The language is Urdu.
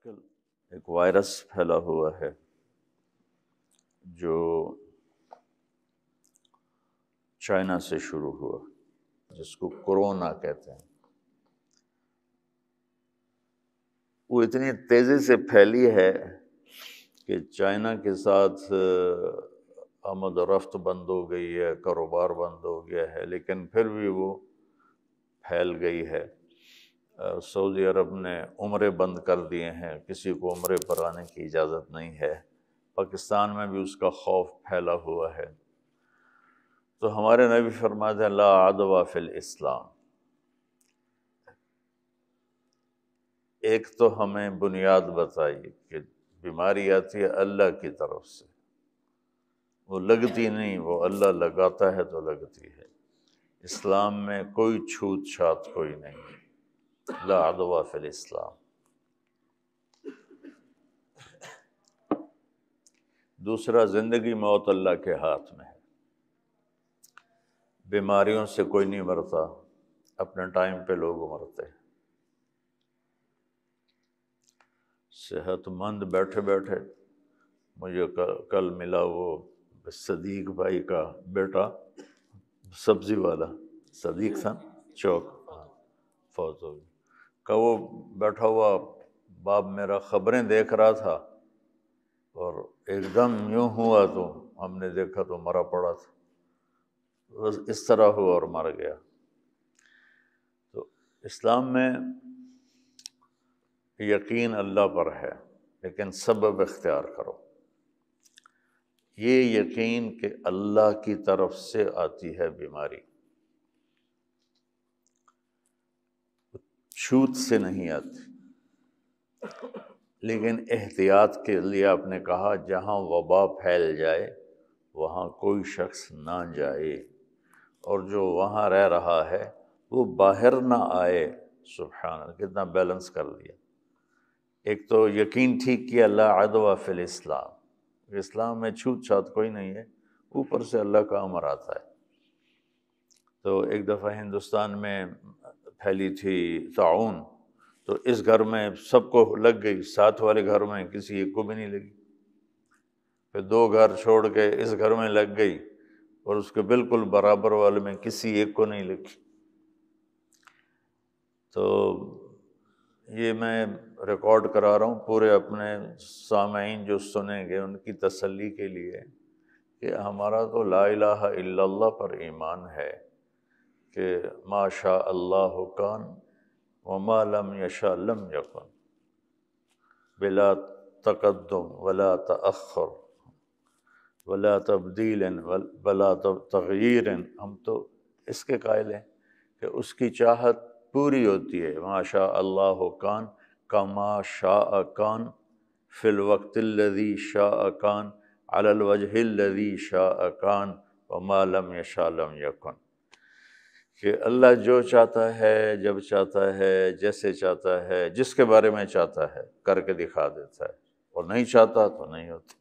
کل ایک وائرس پھیلا ہوا ہے جو چائنا سے شروع ہوا، جس کو کورونا کہتے ہیں۔ وہ اتنی تیزی سے پھیلی ہے کہ چائنا کے ساتھ آمد و رفت بند ہو گئی ہے، کاروبار بند ہو گیا ہے، لیکن پھر بھی وہ پھیل گئی ہے۔ سعودی عرب نے عمرے بند کر دیے ہیں، کسی کو عمرے پر آنے کی اجازت نہیں ہے۔ پاکستان میں بھی اس کا خوف پھیلا ہوا ہے۔ تو ہمارے نبی فرماتے ہیں لا عدوى فی الاسلام۔ ایک تو ہمیں بنیاد بتائی کہ بیماری آتی ہے اللہ کی طرف سے، وہ لگتی نہیں، وہ اللہ لگاتا ہے تو لگتی ہے۔ اسلام میں کوئی چھوت چھات کوئی نہیں، لا عدوى فی الاسلام۔ دوسرا، زندگی موت اللہ کے ہاتھ میں ہے۔ بیماریوں سے کوئی نہیں مرتا، اپنے ٹائم پہ لوگ مرتے ہیں۔ صحت مند بیٹھے بیٹھے مجھے کل ملا وہ صدیق بھائی کا بیٹا، سبزی والا صدیق تھا چوک، فوت ہو گیا۔ کہ وہ بیٹھا ہوا باپ میرا خبریں دیکھ رہا تھا اور ایک دم یوں ہوا تو ہم نے دیکھا تو مرا پڑا تھا، بس اس طرح ہوا اور مر گیا۔ تو اسلام میں یقین اللہ پر ہے، لیکن سبب اختیار کرو۔ یہ یقین کہ اللہ کی طرف سے آتی ہے بیماری، چھوت سے نہیں آتی۔ لیکن احتیاط کے لیے آپ نے کہا جہاں وبا پھیل جائے وہاں کوئی شخص نہ جائے، اور جو وہاں رہ رہا ہے وہ باہر نہ آئے۔ سبحان اللہ، کتنا بیلنس کر لیا۔ ایک تو یقین ٹھیک کیا لا عدوى فی الاسلام، اسلام میں چھوت چھات کوئی نہیں ہے، اوپر سے اللہ کا امر آتا ہے۔ تو ایک دفعہ ہندوستان میں پھیلی تھی طاعون، تو اس گھر میں سب کو لگ گئی، ساتھ والے گھر میں کسی ایک کو بھی نہیں لگی، پھر 2 گھر چھوڑ کے اس گھر میں لگ گئی، اور اس کے بالکل برابر والے میں کسی ایک کو نہیں لگی۔ تو یہ میں ریکارڈ کرا رہا ہوں پورے اپنے سامعین جو سنیں گے ان کی تسلی کے لیے کہ ہمارا تو لا الہ الا اللہ پر ایمان ہے کہ ما شاء اللہ کان وما لم یشاء لم یکن، بلا تقدم ولا تأخر ولا تبدیل ولا تغییر۔ ہم تو اس کے قائل ہیں کہ اس کی چاہت پوری ہوتی ہے۔ ما شاء اللہ کان کما شاء کان فی الوقت الذی شاء کان علی الوجہ الذی شاء کان وما لم یشاء لم یکن، کہ اللہ جو چاہتا ہے، جب چاہتا ہے، جیسے چاہتا ہے، جس کے بارے میں چاہتا ہے کر کے دکھا دیتا ہے، اور نہیں چاہتا تو نہیں ہوتا۔